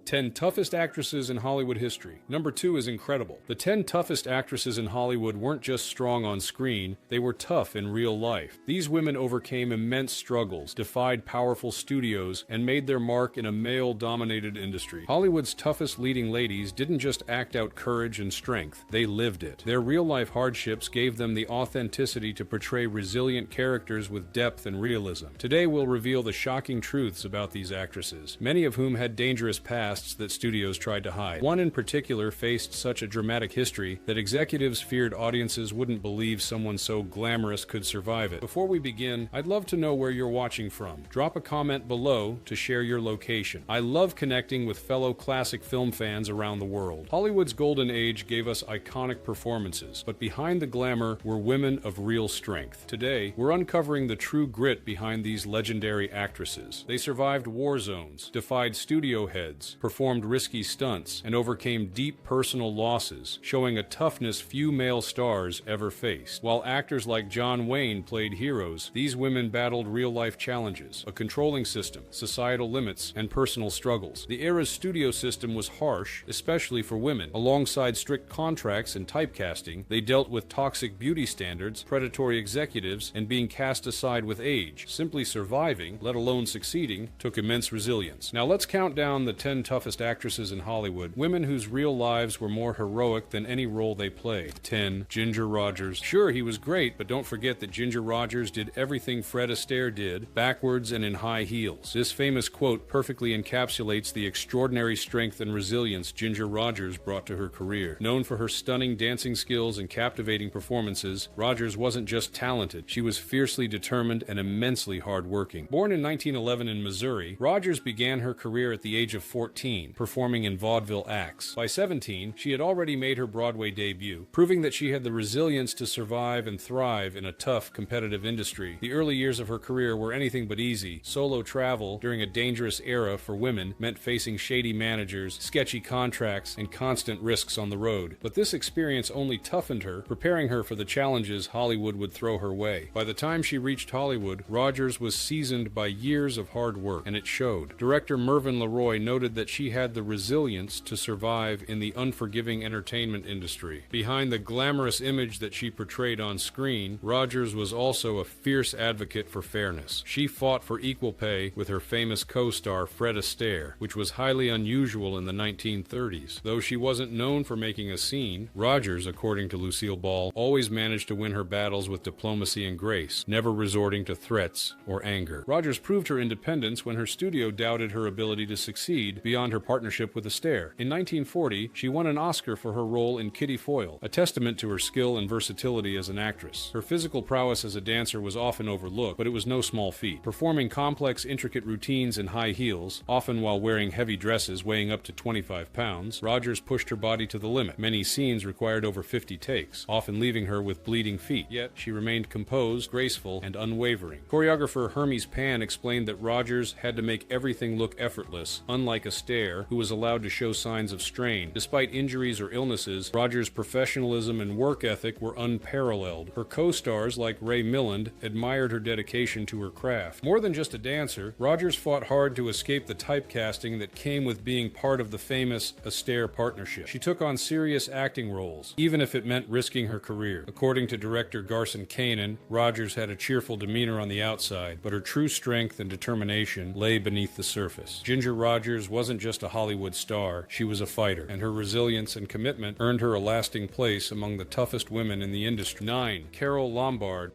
10 Toughest Actresses in Hollywood History. Number 2 is incredible. The 10 toughest actresses in Hollywood weren't just strong on screen, they were tough in real life. These women overcame immense struggles, defied powerful studios, and made their mark in a male-dominated industry. Hollywood's toughest leading ladies didn't just act out courage and strength, they lived it. Their real-life hardships gave them the authenticity to portray resilient characters with depth and realism. Today we'll reveal the shocking truths about these actresses, many of whom had dangerous pasts that studios tried to hide. One in particular faced such a dramatic history that executives feared audiences wouldn't believe someone so glamorous could survive it. Before we begin, I'd love to know where you're watching from. Drop a comment below to share your location. I love connecting with fellow classic film fans around the world. Hollywood's golden age gave us iconic performances, but behind the glamour were women of real strength. Today, we're uncovering the true grit behind these legendary actresses. They survived war zones, defied studio heads, performed risky stunts, and overcame deep personal losses, showing a toughness few male stars ever faced. While actors like John Wayne played heroes, these women battled real-life challenges, a controlling system, societal limits, and personal struggles. The era's studio system was harsh, especially for women. Alongside strict contracts and typecasting, they dealt with toxic beauty standards, predatory executives, and being cast aside with age. Simply surviving, let alone succeeding, took immense resilience. Now let's count down the 10 toughest actresses in Hollywood, women whose real lives were more heroic than any role they played. 10. Ginger Rogers. Sure, he was great, but don't forget that Ginger Rogers did everything Fred Astaire did, backwards and in high heels. This famous quote perfectly encapsulates the extraordinary strength and resilience Ginger Rogers brought to her career. Known for her stunning dancing skills and captivating performances, Rogers wasn't just talented, she was fiercely determined and immensely hardworking. Born in 1911 in Missouri, Rogers began her career at the age of 14, performing in vaudeville acts. By 17, she had already made her Broadway debut, proving that she had the resilience to survive and thrive in a tough, competitive industry. The early years of her career were anything but easy. Solo travel during a dangerous era for women meant facing shady managers, sketchy contracts, and constant risks on the road. But this experience only toughened her, preparing her for the challenges Hollywood would throw her way. By the time she reached Hollywood, Rogers was seasoned by years of hard work, and it showed. Director Mervyn LeRoy noted that she had the resilience to survive in the unforgiving entertainment industry. Behind the glamorous image that she portrayed on screen, Rogers was also a fierce advocate for fairness. She fought for equal pay with her famous co-star Fred Astaire, which was highly unusual in the 1930s. Though she wasn't known for making a scene, Rogers, according to Lucille Ball, always managed to win her battles with diplomacy and grace, never resorting to threats or anger. Rogers proved her independence when her studio doubted her ability to succeed beyond her partnership with Astaire. In 1940, she won an Oscar for her role in Kitty Foyle, a testament to her skill and versatility as an actress. Her physical prowess as a dancer was often overlooked, but it was no small feat. Performing complex, intricate routines in high heels, often while wearing heavy dresses weighing up to 25 pounds, Rogers pushed her body to the limit. Many scenes required over 50 takes, often leaving her with bleeding feet, yet she remained composed, graceful, and unwavering. Choreographer Hermes Pan explained that Rogers had to make everything look effortless, unlike Astaire, who was allowed to show signs of strain. Despite injuries or illnesses, Rogers' professionalism and work ethic were unparalleled. Her co-stars, like Ray Milland, admired her dedication to her craft. More than just a dancer, Rogers fought hard to escape the typecasting that came with being part of the famous Astaire partnership. She took on serious acting roles, even if it meant risking her career. According to director Garson Kanin, Rogers had a cheerful demeanor on the outside, but her true strength and determination lay beneath the surface. Ginger Rogers wasn't just a Hollywood star, she was a fighter, and her resilience and commitment earned her a lasting place among the toughest women in the industry. 9. Carole Lombard.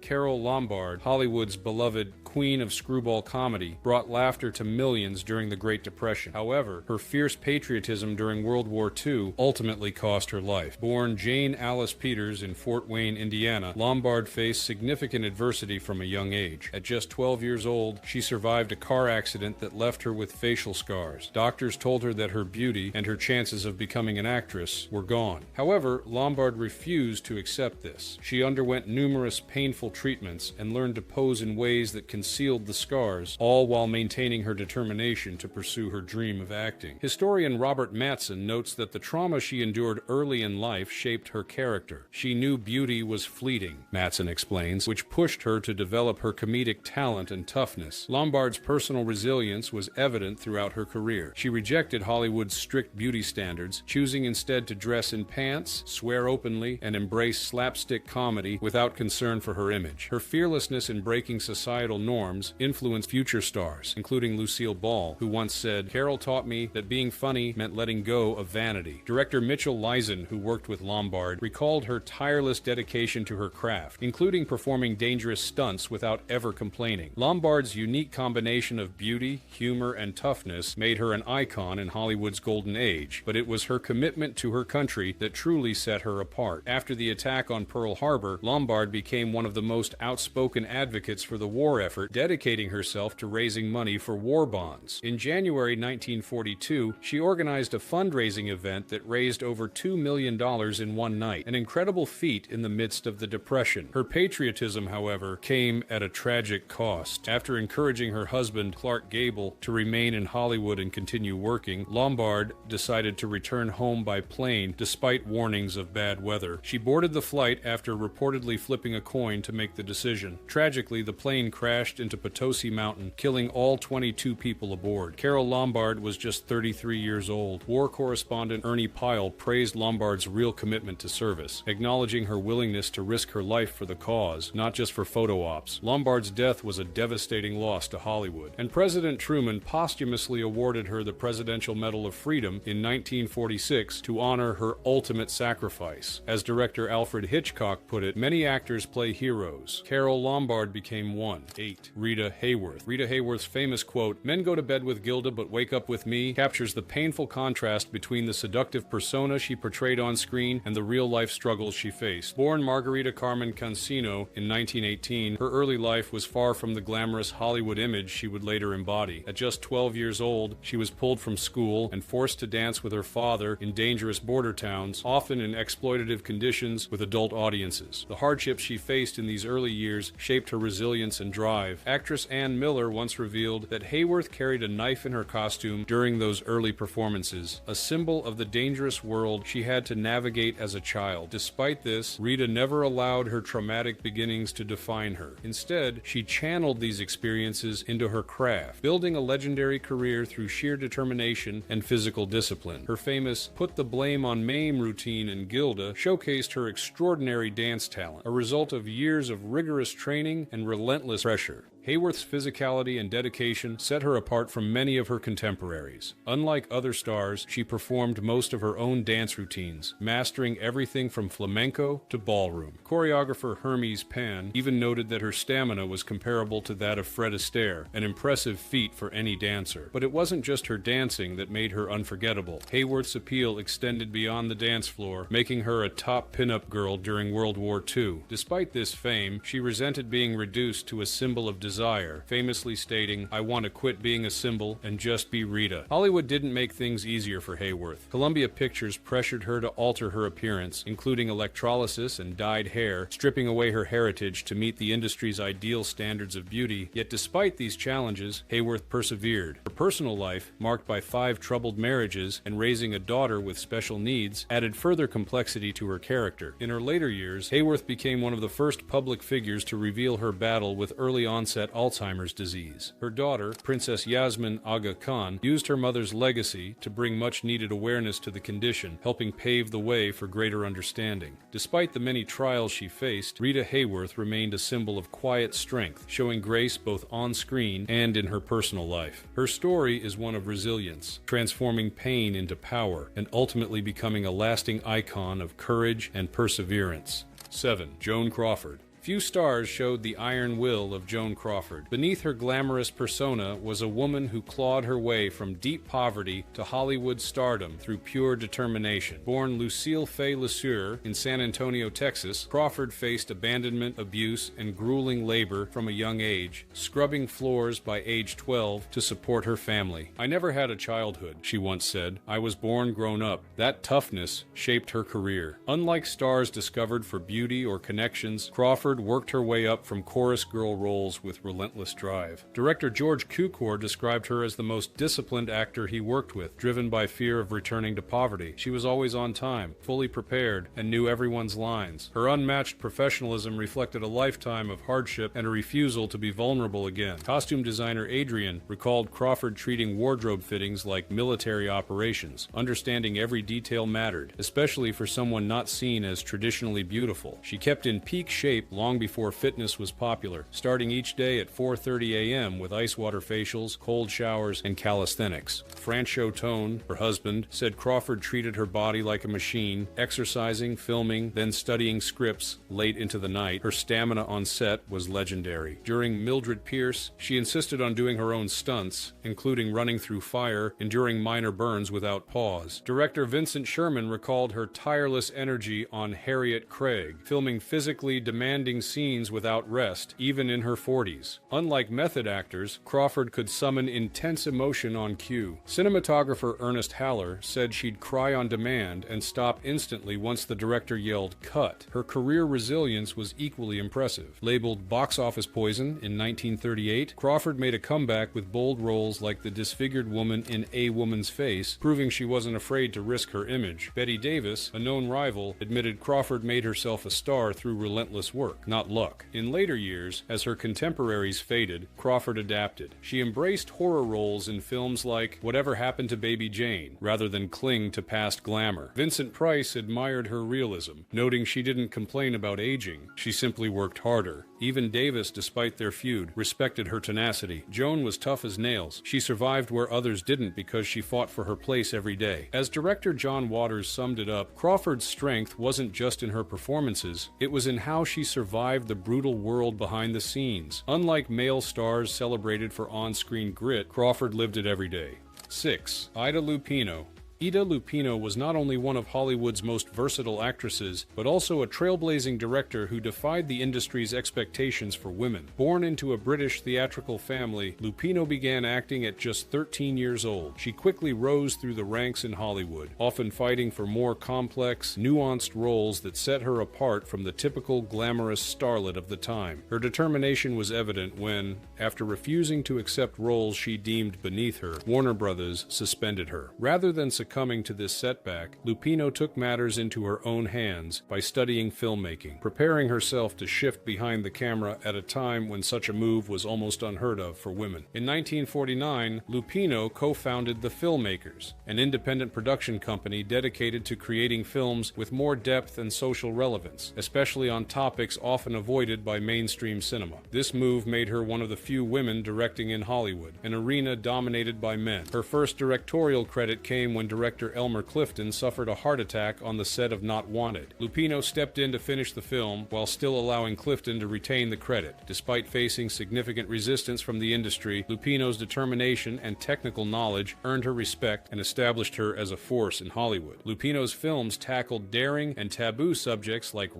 Carole Lombard, Hollywood's beloved queen of screwball comedy, brought laughter to millions during the Great Depression. However, her fierce patriotism during World War II ultimately cost her life. Born Jane Alice Peters in Fort Wayne, Indiana, Lombard faced significant adversity from a young age. At just 12 years old, she survived a car accident that left her with facial scars. Doctors told her that her beauty and her chances of becoming an actress were gone. However, Lombard refused to accept this. She underwent numerous painful treatments and learned to pose in ways that concealed the scars, all while maintaining her determination to pursue her dream of acting. Historian Robert Mattson notes that the trauma she endured early in life shaped her character. She knew beauty was fleeting, Mattson explains, which pushed her to develop her comedic talent and toughness. Lombard's personal resilience was evident throughout her career. She rejected Hollywood's strict beauty standards, choosing instead to dress in pants, swear openly, and embrace slapstick comedy without concern for her image. Her fearlessness in breaking societal norms influenced future stars, including Lucille Ball, who once said, "Carol taught me that being funny meant letting go of vanity." Director Mitchell Leisen, who worked with Lombard, recalled her tireless dedication to her craft, including performing dangerous stunts without ever complaining. Lombard's unique combination of beauty, humor, and toughness made her an icon in Hollywood's golden age, but it was her commitment to her country that truly set her apart. After the attack on Pearl Harbor, Lombard became one of the most outspoken advocates for the war effort, dedicating herself to raising money for war bonds. In January 1942, she organized a fundraising event that raised over $2 million in one night, an incredible feat in the midst of the Depression. Her patriotism, however, came at a tragic cost. After encouraging her husband, Clark Gable, to remain in Hollywood and continue working, Lombard decided to return home by plane despite warnings of bad weather. She boarded the flight after reportedly flipping a coin to make the decision. Tragically, the plane crashed into Potosi Mountain, killing all 22 people aboard. Carol Lombard was just 33 years old. War correspondent Ernie Pyle praised Lombard's real commitment to service, acknowledging her willingness to risk her life for the cause, not just for photo ops. Lombard's death was a devastating loss to Hollywood, and President Truman posthumously awarded her the Presidential Medal of Freedom in 1946 to honor her ultimate sacrifice. As director Alfred Hitchcock put it, many actors play heroes. Carol Lombard became one. 8. Rita Hayworth. Rita Hayworth's famous quote, "Men go to bed with Gilda but wake up with me," captures the painful contrast between the seductive persona she portrayed on screen and the real-life struggles she faced. Born Margarita Carmen Cancino in 1918, her early life was far from the glamorous Hollywood image she would later embody. At just 12 years old, she was pulled from school and forced to dance with her father in dangerous border towns, often in exploitative conditions with adult audiences. The hardships she faced in these early years shaped her resilience and drive. Actress Ann Miller once revealed that Hayworth carried a knife in her costume during those early performances, a symbol of the dangerous world she had to navigate as a child. Despite this, Rita never allowed her traumatic beginnings to define her. Instead, she channeled these experiences into her craft, building a legendary career through sheer determination and physical discipline. Her famous "Put the Blame on Mame" routine in Gilda showcased her extraordinary dance talent, a result of years of rigorous training and relentless pressure. Hayworth's physicality and dedication set her apart from many of her contemporaries. Unlike other stars, she performed most of her own dance routines, mastering everything from flamenco to ballroom. Choreographer Hermes Pan even noted that her stamina was comparable to that of Fred Astaire, an impressive feat for any dancer. But it wasn't just her dancing that made her unforgettable. Hayworth's appeal extended beyond the dance floor, making her a top pinup girl during World War II. Despite this fame, she resented being reduced to a symbol of desire, famously stating, "I want to quit being a symbol and just be Rita." Hollywood didn't make things easier for Hayworth. Columbia Pictures pressured her to alter her appearance, including electrolysis and dyed hair, stripping away her heritage to meet the industry's ideal standards of beauty. Yet despite these challenges, Hayworth persevered. Her personal life, marked by 5 troubled marriages and raising a daughter with special needs, added further complexity to her character. In her later years, Hayworth became one of the first public figures to reveal her battle with early onset Alzheimer's disease. Her daughter, Princess Yasmin Aga Khan, used her mother's legacy to bring much-needed awareness to the condition, helping pave the way for greater understanding. Despite the many trials she faced, Rita Hayworth remained a symbol of quiet strength, showing grace both on-screen and in her personal life. Her story is one of resilience, transforming pain into power, and ultimately becoming a lasting icon of courage and perseverance. 7. Joan Crawford. Few stars showed the iron will of Joan Crawford. Beneath her glamorous persona was a woman who clawed her way from deep poverty to Hollywood stardom through pure determination. Born Lucille Fay LeSueur in San Antonio, Texas, Crawford faced abandonment, abuse, and grueling labor from a young age, scrubbing floors by age 12 to support her family. "I never had a childhood," she once said. "I was born grown up." That toughness shaped her career. Unlike stars discovered for beauty or connections, Crawford Crawford worked her way up from chorus girl roles with relentless drive. Director George Cukor described her as the most disciplined actor he worked with, driven by fear of returning to poverty. She was always on time, fully prepared, and knew everyone's lines. Her unmatched professionalism reflected a lifetime of hardship and a refusal to be vulnerable again. Costume designer Adrian recalled Crawford treating wardrobe fittings like military operations, understanding every detail mattered, especially for someone not seen as traditionally beautiful. She kept in peak shape long before fitness was popular, starting each day at 4:30 a.m. with ice water facials, cold showers, and calisthenics. Franchot Tone, her husband, said Crawford treated her body like a machine, exercising, filming, then studying scripts late into the night. Her stamina on set was legendary. During Mildred Pierce, she insisted on doing her own stunts, including running through fire, enduring minor burns without pause. Director Vincent Sherman recalled her tireless energy on Harriet Craig, filming physically demanding scenes without rest, even in her 40s. Unlike method actors, Crawford could summon intense emotion on cue. Cinematographer Ernest Haller said she'd cry on demand and stop instantly once the director yelled, "Cut." Her career resilience was equally impressive. Labeled box office poison in 1938, Crawford made a comeback with bold roles like the disfigured woman in A Woman's Face, proving she wasn't afraid to risk her image. Bette Davis, a known rival, admitted Crawford made herself a star through relentless work, not luck. In later years, as her contemporaries faded, Crawford adapted. She embraced horror roles in films like Whatever Happened to Baby Jane, rather than cling to past glamour. Vincent Price admired her realism, noting she didn't complain about aging, she simply worked harder. Even Davis, despite their feud, respected her tenacity. Joan was tough as nails. She survived where others didn't because she fought for her place every day. As director John Waters summed it up, Crawford's strength wasn't just in her performances, it was in how she survived the brutal world behind the scenes. Unlike male stars celebrated for on-screen grit, Crawford lived it every day. 6. Ida Lupino. Ida Lupino was not only one of Hollywood's most versatile actresses, but also a trailblazing director who defied the industry's expectations for women. Born into a British theatrical family, Lupino began acting at just 13 years old. She quickly rose through the ranks in Hollywood, often fighting for more complex, nuanced roles that set her apart from the typical glamorous starlet of the time. Her determination was evident when, after refusing to accept roles she deemed beneath her, Warner Brothers suspended her. Rather than succumbing to this setback, Lupino took matters into her own hands by studying filmmaking, preparing herself to shift behind the camera at a time when such a move was almost unheard of for women. In 1949, Lupino co-founded The Filmmakers, an independent production company dedicated to creating films with more depth and social relevance, especially on topics often avoided by mainstream cinema. This move made her one of the few women directing in Hollywood, an arena dominated by men. Her first directorial credit came when director Elmer Clifton suffered a heart attack on the set of Not Wanted. Lupino stepped in to finish the film while still allowing Clifton to retain the credit. Despite facing significant resistance from the industry, Lupino's determination and technical knowledge earned her respect and established her as a force in Hollywood. Lupino's films tackled daring and taboo subjects like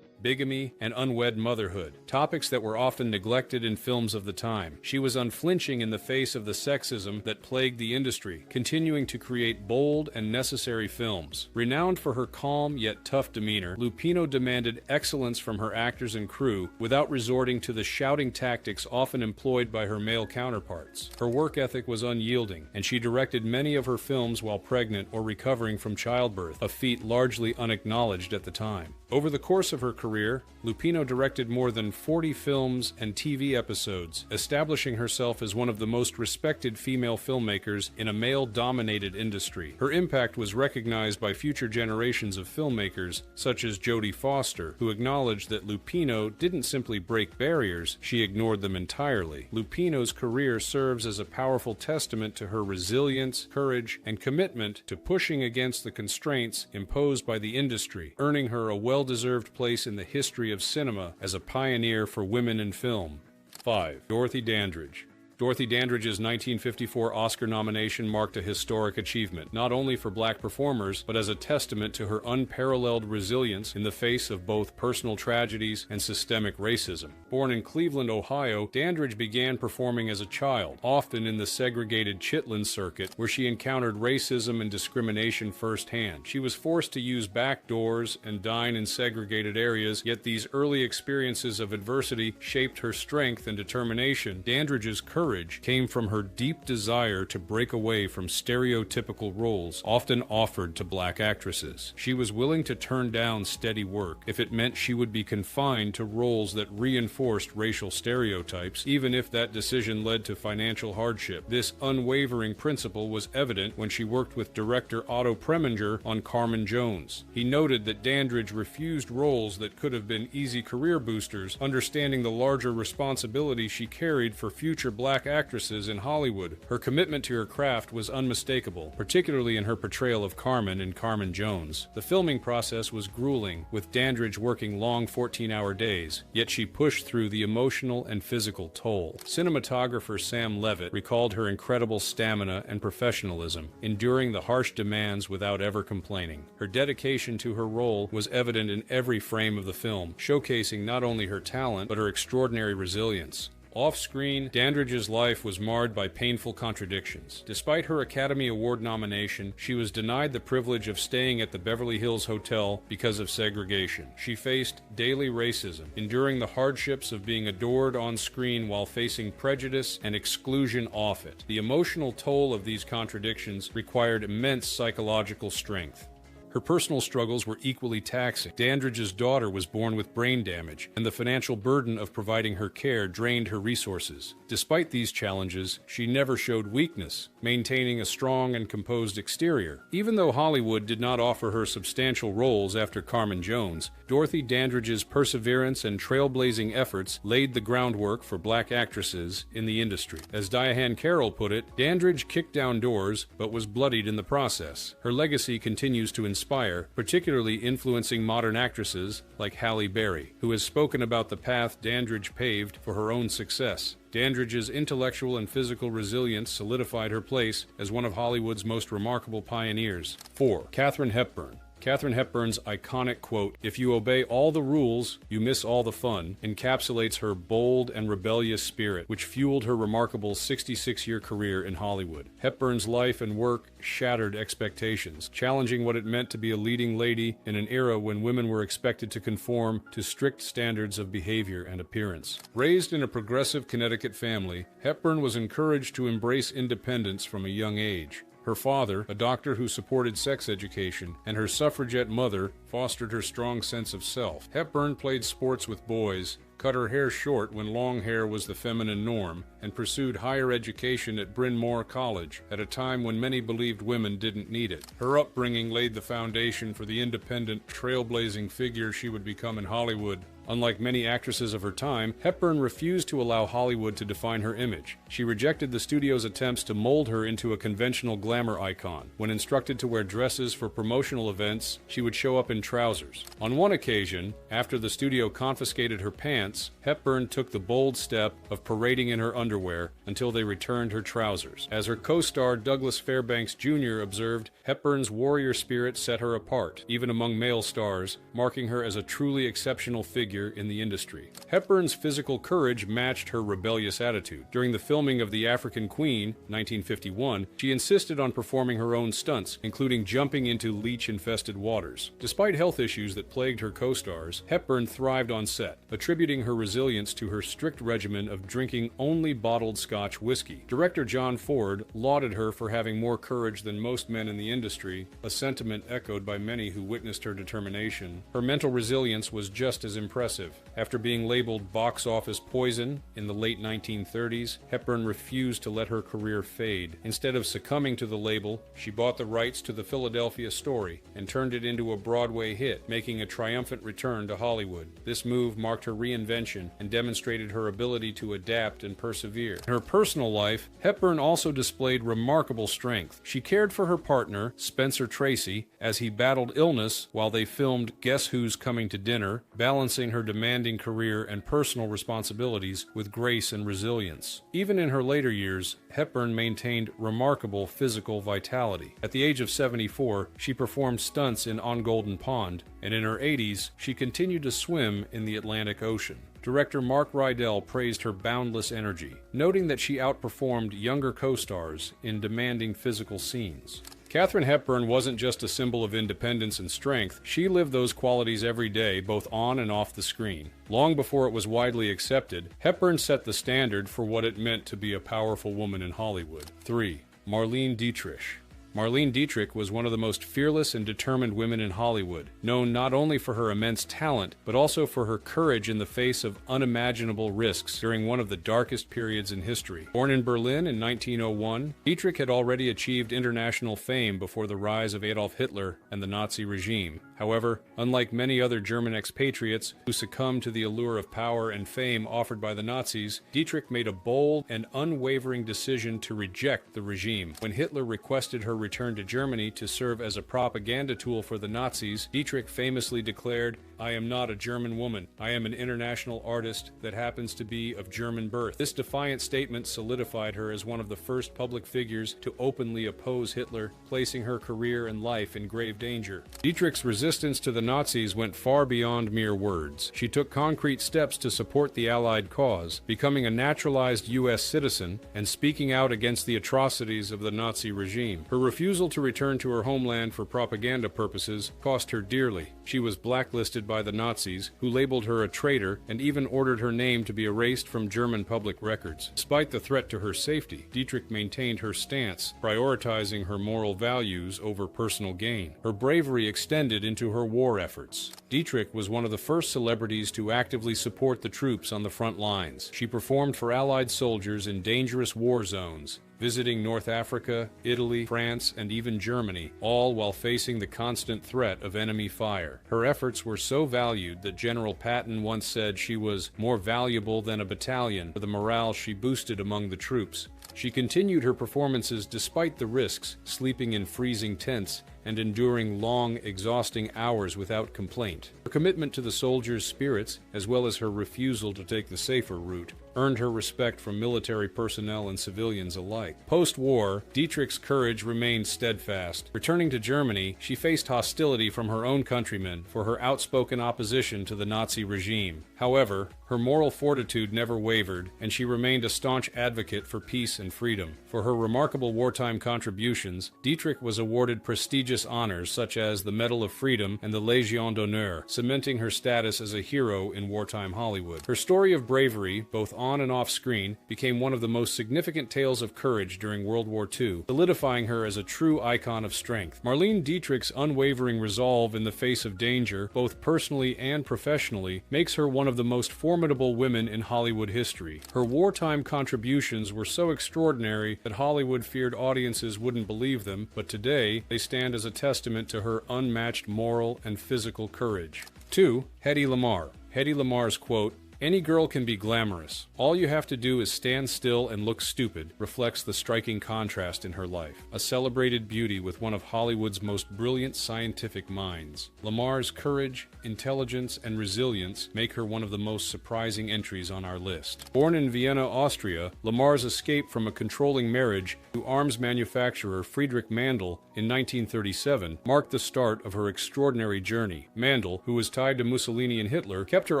bigamy, and unwed motherhood, topics that were often neglected in films of the time. She was unflinching in the face of the sexism that plagued the industry, continuing to create bold and necessary films. Renowned for her calm yet tough demeanor, Lupino demanded excellence from her actors and crew without resorting to the shouting tactics often employed by her male counterparts. Her work ethic was unyielding, and she directed many of her films while pregnant or recovering from childbirth, a feat largely unacknowledged at the time. Over the course of her career, Lupino directed more than 40 films and TV episodes, establishing herself as one of the most respected female filmmakers in a male-dominated industry. Her impact was recognized by future generations of filmmakers, such as Jodie Foster, who acknowledged that Lupino didn't simply break barriers, she ignored them entirely. Lupino's career serves as a powerful testament to her resilience, courage, and commitment to pushing against the constraints imposed by the industry, earning her a well-deserved place in the history of cinema as a pioneer for women in film. 5. Dorothy Dandridge. Dorothy Dandridge's 1954 Oscar nomination marked a historic achievement, not only for black performers, but as a testament to her unparalleled resilience in the face of both personal tragedies and systemic racism. Born in Cleveland, Ohio, Dandridge began performing as a child, often in the segregated Chitlin circuit, where she encountered racism and discrimination firsthand. She was forced to use back doors and dine in segregated areas, yet these early experiences of adversity shaped her strength and determination. Dandridge's courage came from her deep desire to break away from stereotypical roles often offered to black actresses. She was willing to turn down steady work if it meant she would be confined to roles that reinforced racial stereotypes, even if that decision led to financial hardship. This unwavering principle was evident when she worked with director Otto Preminger on Carmen Jones. He noted that Dandridge refused roles that could have been easy career boosters, understanding the larger responsibility she carried for future black actresses in Hollywood. Her commitment to her craft was unmistakable, particularly in her portrayal of Carmen in Carmen Jones. The filming process was grueling, with Dandridge working long 14-hour days, yet she pushed through the emotional and physical toll. Cinematographer Sam Levitt recalled her incredible stamina and professionalism, enduring the harsh demands without ever complaining. Her dedication to her role was evident in every frame of the film, showcasing not only her talent, but her extraordinary resilience. Off-screen, Dandridge's life was marred by painful contradictions. Despite her Academy Award nomination, she was denied the privilege of staying at the Beverly Hills Hotel because of segregation. She faced daily racism, enduring the hardships of being adored on screen while facing prejudice and exclusion off it. The emotional toll of these contradictions required immense psychological strength. Her personal struggles were equally taxing. Dandridge's daughter was born with brain damage, and the financial burden of providing her care drained her resources. Despite these challenges, she never showed weakness, maintaining a strong and composed exterior. Even though Hollywood did not offer her substantial roles after Carmen Jones, Dorothy Dandridge's perseverance and trailblazing efforts laid the groundwork for black actresses in the industry. As Diahann Carroll put it, Dandridge kicked down doors, but was bloodied in the process. Her legacy continues to inspire, particularly influencing modern actresses like Halle Berry, who has spoken about the path Dandridge paved for her own success. Dandridge's intellectual and physical resilience solidified her place as one of Hollywood's most remarkable pioneers. 4. Katharine Hepburn. Katharine Hepburn's iconic quote, "If you obey all the rules, you miss all the fun," encapsulates her bold and rebellious spirit, which fueled her remarkable 66-year career in Hollywood. Hepburn's life and work shattered expectations, challenging what it meant to be a leading lady in an era when women were expected to conform to strict standards of behavior and appearance. Raised in a progressive Connecticut family, Hepburn was encouraged to embrace independence from a young age. Her father, a doctor who supported sex education, and her suffragette mother fostered her strong sense of self. Hepburn played sports with boys, cut her hair short when long hair was the feminine norm, and pursued higher education at Bryn Mawr College at a time when many believed women didn't need it. Her upbringing laid the foundation for the independent, trailblazing figure she would become in Hollywood. Unlike many actresses of her time, Hepburn refused to allow Hollywood to define her image. She rejected the studio's attempts to mold her into a conventional glamour icon. When instructed to wear dresses for promotional events, she would show up in trousers. On one occasion, after the studio confiscated her pants, Hepburn took the bold step of parading in her underwear until they returned her trousers. As her co-star Douglas Fairbanks Jr. observed, Hepburn's warrior spirit set her apart, even among male stars, marking her as a truly exceptional figure in the industry. Hepburn's physical courage matched her rebellious attitude. During the filming of The African Queen, 1951, she insisted on performing her own stunts, including jumping into leech-infested waters. Despite health issues that plagued her co-stars, Hepburn thrived on set, attributing her resilience to her strict regimen of drinking only bottled Scotch whiskey. Director John Ford lauded her for having more courage than most men in the industry, a sentiment echoed by many who witnessed her determination. Her mental resilience was just as impressive. After being labeled box office poison in the late 1930s, Hepburn refused to let her career fade. Instead of succumbing to the label, she bought the rights to the Philadelphia Story and turned it into a Broadway hit, making a triumphant return to Hollywood. This move marked her reinvention and demonstrated her ability to adapt and persevere. In her personal life, Hepburn also displayed remarkable strength. She cared for her partner, Spencer Tracy, as he battled illness while they filmed Guess Who's Coming to Dinner, balancing her her demanding career and personal responsibilities with grace and resilience. Even in her later years, Hepburn maintained remarkable physical vitality. At the age of 74, she performed stunts in On Golden Pond, and in her 80s, she continued to swim in the Atlantic Ocean. Director Mark Rydell praised her boundless energy, noting that she outperformed younger co-stars in demanding physical scenes. Katharine Hepburn wasn't just a symbol of independence and strength, she lived those qualities every day, both on and off the screen. Long before it was widely accepted, Hepburn set the standard for what it meant to be a powerful woman in Hollywood. 3. Marlene Dietrich. Marlene Dietrich was one of the most fearless and determined women in Hollywood, known not only for her immense talent, but also for her courage in the face of unimaginable risks during one of the darkest periods in history. Born in Berlin in 1901, Dietrich had already achieved international fame before the rise of Adolf Hitler and the Nazi regime. However, unlike many other German expatriates who succumbed to the allure of power and fame offered by the Nazis, Dietrich made a bold and unwavering decision to reject the regime. When Hitler requested her return to Germany to serve as a propaganda tool for the Nazis, Dietrich famously declared, "I am not a German woman. I am an international artist that happens to be of German birth." This defiant statement solidified her as one of the first public figures to openly oppose Hitler, placing her career and life in grave danger. Dietrich's resistance to the Nazis went far beyond mere words. She took concrete steps to support the Allied cause, becoming a naturalized U.S. citizen and speaking out against the atrocities of the Nazi regime. Her refusal to return to her homeland for propaganda purposes cost her dearly. She was blacklisted by the Nazis, who labeled her a traitor and even ordered her name to be erased from German public records. Despite the threat to her safety, Dietrich maintained her stance, prioritizing her moral values over personal gain. Her bravery extended into her war efforts. Dietrich was one of the first celebrities to actively support the troops on the front lines. She performed for Allied soldiers in dangerous war zones, visiting North Africa, Italy, France, and even Germany, all while facing the constant threat of enemy fire. Her efforts were so valued that General Patton once said she was more valuable than a battalion for the morale she boosted among the troops. She continued her performances despite the risks, sleeping in freezing tents and enduring long, exhausting hours without complaint. Her commitment to the soldiers' spirits, as well as her refusal to take the safer route, earned her respect from military personnel and civilians alike. Post-war, Dietrich's courage remained steadfast. Returning to Germany, she faced hostility from her own countrymen for her outspoken opposition to the Nazi regime. However, her moral fortitude never wavered, and she remained a staunch advocate for peace and freedom. For her remarkable wartime contributions, Dietrich was awarded prestigious honors such as the Medal of Freedom and the Légion d'honneur, cementing her status as a hero in wartime Hollywood. Her story of bravery, both on and off screen, became one of the most significant tales of courage during World War II, solidifying her as a true icon of strength. Marlene Dietrich's unwavering resolve in the face of danger, both personally and professionally, makes her one of the most formidable women in Hollywood history. Her wartime contributions were so extraordinary that Hollywood feared audiences wouldn't believe them, but today they stand as a testament to her unmatched moral and physical courage. 2. Hedy Lamarr. Hedy Lamarr's quote, "Any girl can be glamorous. All you have to do is stand still and look stupid," reflects the striking contrast in her life. A celebrated beauty with one of Hollywood's most brilliant scientific minds. Lamarr's courage, intelligence, and resilience make her one of the most surprising entries on our list. Born in Vienna, Austria, Lamarr's escape from a controlling marriage to arms manufacturer Friedrich Mandl in 1937 marked the start of her extraordinary journey. Mandl, who was tied to Mussolini and Hitler, kept her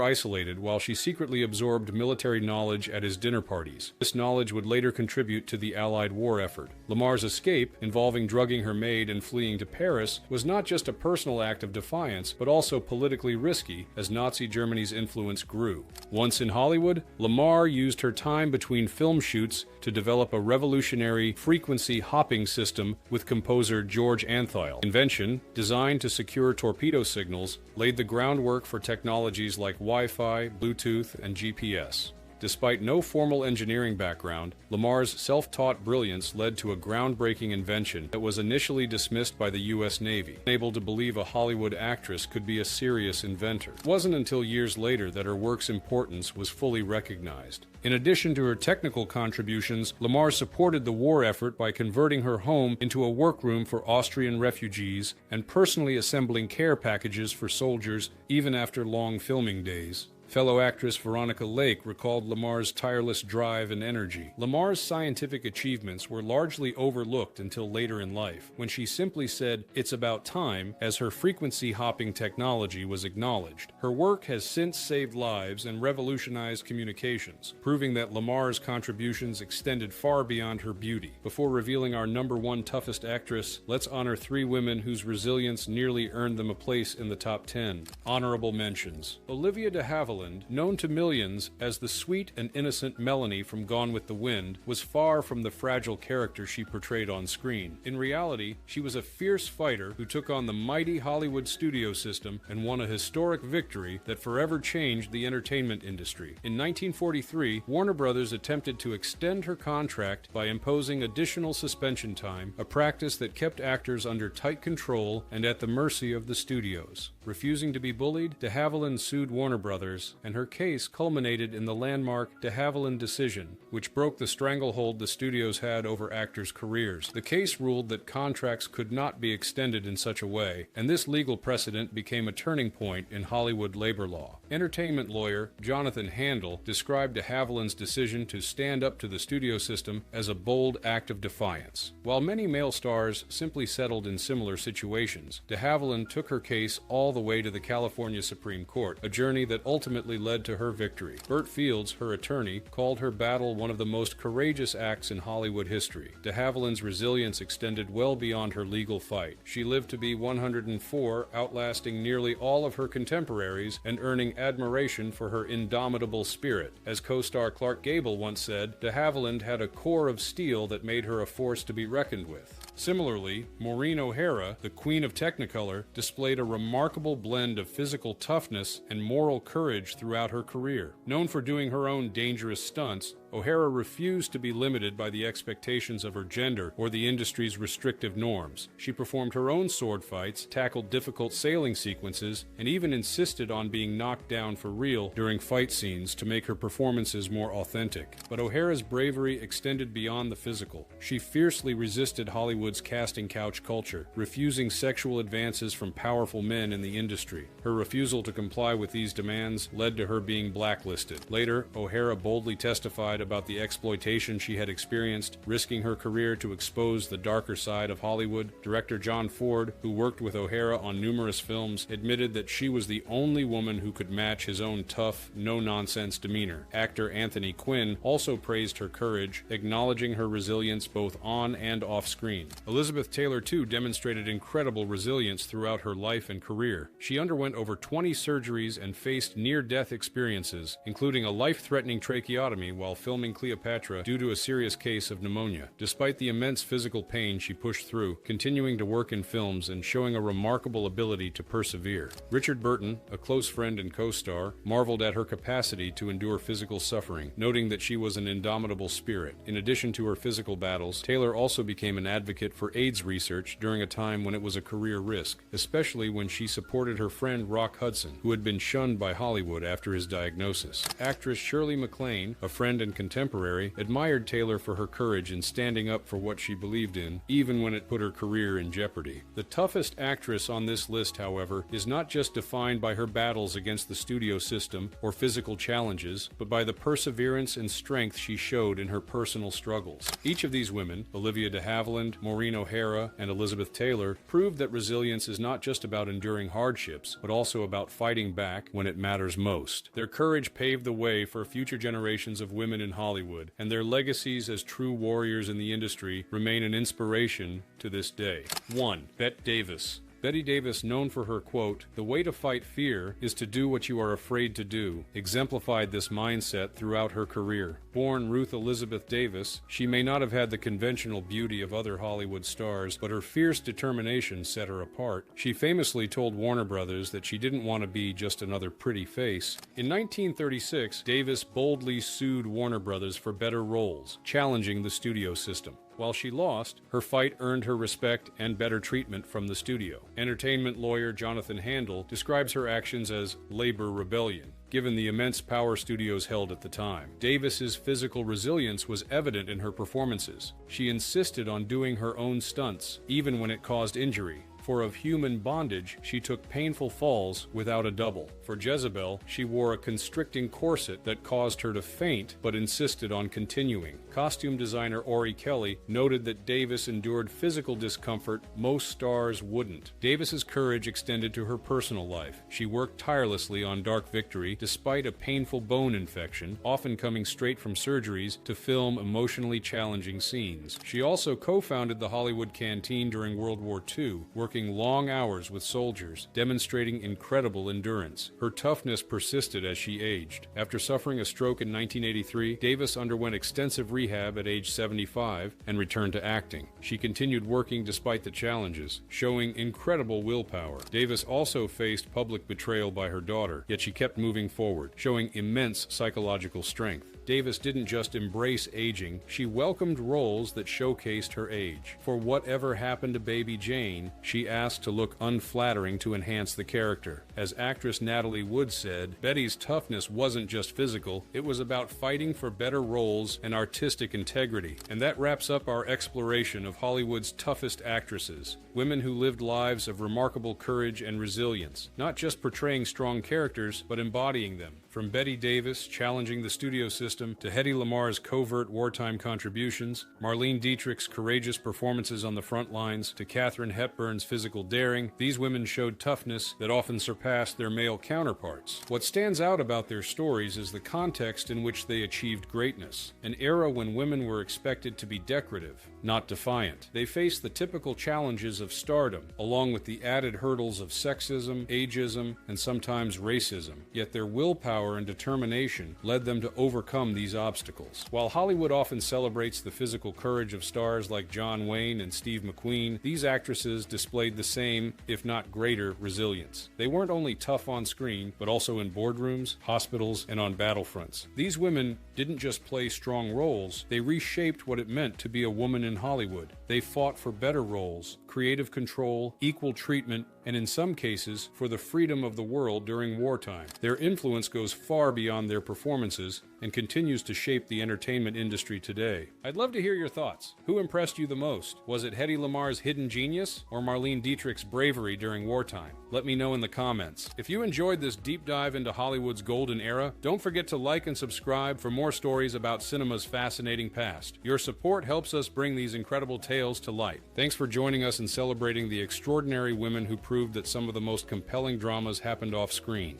isolated while she secretly absorbed military knowledge at his dinner parties. This knowledge would later contribute to the Allied war effort. Lamarr's escape, involving drugging her maid and fleeing to Paris, was not just a personal act of defiance, but also politically risky as Nazi Germany's influence grew. Once in Hollywood, Lamarr used her time between film shoots to develop a revolutionary frequency hopping system with composer George Antheil. Invention, designed to secure torpedo signals, laid the groundwork for technologies like Wi-Fi, Bluetooth, and GPS. Despite no formal engineering background, Lamar's self-taught brilliance led to a groundbreaking invention that was initially dismissed by the U.S. Navy, unable to believe a Hollywood actress could be a serious inventor. It wasn't until years later that her work's importance was fully recognized. In addition to her technical contributions, Lamar supported the war effort by converting her home into a workroom for Austrian refugees and personally assembling care packages for soldiers even after long filming days. Fellow actress Veronica Lake recalled Lamar's tireless drive and energy. Lamar's scientific achievements were largely overlooked until later in life, when she simply said, "It's about time," as her frequency-hopping technology was acknowledged. Her work has since saved lives and revolutionized communications, proving that Lamar's contributions extended far beyond her beauty. Before revealing our #1 toughest actress, let's honor 3 women whose resilience nearly earned them a place in the top 10. Honorable mentions. Olivia de Havilland, known to millions as the sweet and innocent Melanie from Gone with the Wind, was far from the fragile character she portrayed on screen. In reality, she was a fierce fighter who took on the mighty Hollywood studio system and won a historic victory that forever changed the entertainment industry. In 1943, Warner Brothers attempted to extend her contract by imposing additional suspension time, a practice that kept actors under tight control and at the mercy of the studios. Refusing to be bullied, de Havilland sued Warner Brothers, and her case culminated in the landmark de Havilland decision, which broke the stranglehold the studios had over actors' careers. The case ruled that contracts could not be extended in such a way, and this legal precedent became a turning point in Hollywood labor law. Entertainment lawyer Jonathan Handel described de Havilland's decision to stand up to the studio system as a bold act of defiance. While many male stars simply settled in similar situations, de Havilland took her case all the way to the California Supreme Court, a journey that ultimately led to her victory. Burt Fields, her attorney, called her battle one of the most courageous acts in Hollywood history. De Havilland's resilience extended well beyond her legal fight. She lived to be 104, outlasting nearly all of her contemporaries and earning admiration for her indomitable spirit. As co-star Clark Gable once said, de Havilland had a core of steel that made her a force to be reckoned with. Similarly, Maureen O'Hara, the Queen of Technicolor, displayed a remarkable blend of physical toughness and moral courage throughout her career. Known for doing her own dangerous stunts, O'Hara refused to be limited by the expectations of her gender or the industry's restrictive norms. She performed her own sword fights, tackled difficult sailing sequences, and even insisted on being knocked down for real during fight scenes to make her performances more authentic. But O'Hara's bravery extended beyond the physical. She fiercely resisted Hollywood's casting couch culture, refusing sexual advances from powerful men in the industry. Her refusal to comply with these demands led to her being blacklisted. Later, O'Hara boldly testified about the exploitation she had experienced, risking her career to expose the darker side of Hollywood. Director John Ford, who worked with O'Hara on numerous films, admitted that she was the only woman who could match his own tough, no-nonsense demeanor. Actor Anthony Quinn also praised her courage, acknowledging her resilience both on and off screen. Elizabeth Taylor, too, demonstrated incredible resilience throughout her life and career. She underwent over 20 surgeries and faced near-death experiences, including a life-threatening tracheotomy while filming Cleopatra due to a serious case of pneumonia. Despite the immense physical pain she pushed through, continuing to work in films and showing a remarkable ability to persevere. Richard Burton, a close friend and co-star, marveled at her capacity to endure physical suffering, noting that she was an indomitable spirit. In addition to her physical battles, Taylor also became an advocate for AIDS research during a time when it was a career risk, especially when she supported her friend Rock Hudson, who had been shunned by Hollywood after his diagnosis. Actress Shirley MacLaine, a friend and contemporary, admired Taylor for her courage in standing up for what she believed in, even when it put her career in jeopardy. The toughest actress on this list, however, is not just defined by her battles against the studio system or physical challenges, but by the perseverance and strength she showed in her personal struggles. Each of these women, Olivia de Havilland, Maureen O'Hara, and Elizabeth Taylor, proved that resilience is not just about enduring hardships, but also about fighting back when it matters most. Their courage paved the way for future generations of women in Hollywood, and their legacies as true warriors in the industry remain an inspiration to this day. 1. Bette Davis. Bette Davis, known for her quote, "The way to fight fear is to do what you are afraid to do," exemplified this mindset throughout her career. Born Ruth Elizabeth Davis, she may not have had the conventional beauty of other Hollywood stars, but her fierce determination set her apart. She famously told Warner Brothers that she didn't want to be just another pretty face. In 1936, Davis boldly sued Warner Brothers for better roles, challenging the studio system. While she lost, her fight earned her respect and better treatment from the studio. Entertainment lawyer Jonathan Handel describes her actions as labor rebellion, given the immense power studios held at the time. Davis's physical resilience was evident in her performances. She insisted on doing her own stunts, even when it caused injury. For of human bondage, she took painful falls without a double. For Jezebel, she wore a constricting corset that caused her to faint, but insisted on continuing. Costume designer Ori Kelly noted that Davis endured physical discomfort most stars wouldn't. Davis's courage extended to her personal life. She worked tirelessly on Dark Victory, despite a painful bone infection, often coming straight from surgeries, to film emotionally challenging scenes. She also co-founded the Hollywood Canteen during World War II, working long hours with soldiers, demonstrating incredible endurance. Her toughness persisted as she aged. After suffering a stroke in 1983, Davis underwent extensive rehab at age 75 and returned to acting. She continued working despite the challenges, showing incredible willpower. Davis also faced public betrayal by her daughter, yet she kept moving forward, showing immense psychological strength. Davis didn't just embrace aging, she welcomed roles that showcased her age. For Whatever Happened to Baby Jane, she asked to look unflattering to enhance the character. As actress Natalie Wood said, Betty's toughness wasn't just physical, it was about fighting for better roles and artistic integrity. And that wraps up our exploration of Hollywood's toughest actresses, women who lived lives of remarkable courage and resilience, not just portraying strong characters, but embodying them. From Bette Davis challenging the studio system to Hedy Lamarr's covert wartime contributions, Marlene Dietrich's courageous performances on the front lines, to Katharine Hepburn's physical daring, these women showed toughness that often surpassed their male counterparts. What stands out about their stories is the context in which they achieved greatness, an era when women were expected to be decorative, not defiant. They faced the typical challenges of stardom, along with the added hurdles of sexism, ageism, and sometimes racism. Yet their willpower and determination led them to overcome these obstacles. While Hollywood often celebrates the physical courage of stars like John Wayne and Steve McQueen, these actresses displayed the same, if not greater, resilience. They weren't only tough on screen, but also in boardrooms, hospitals, and on battlefronts. These women didn't just play strong roles, they reshaped what it meant to be a woman in Hollywood. They fought for better roles, creative control, equal treatment, and in some cases, for the freedom of the world during wartime. Their influence goes far beyond their performances and continues to shape the entertainment industry today. I'd love to hear your thoughts. Who impressed you the most? Was it Hedy Lamarr's hidden genius or Marlene Dietrich's bravery during wartime? Let me know in the comments. If you enjoyed this deep dive into Hollywood's golden era, don't forget to like and subscribe for more stories about cinema's fascinating past. Your support helps us bring these incredible tales to light. Thanks for joining us in celebrating the extraordinary women who proved that some of the most compelling dramas happened off screen.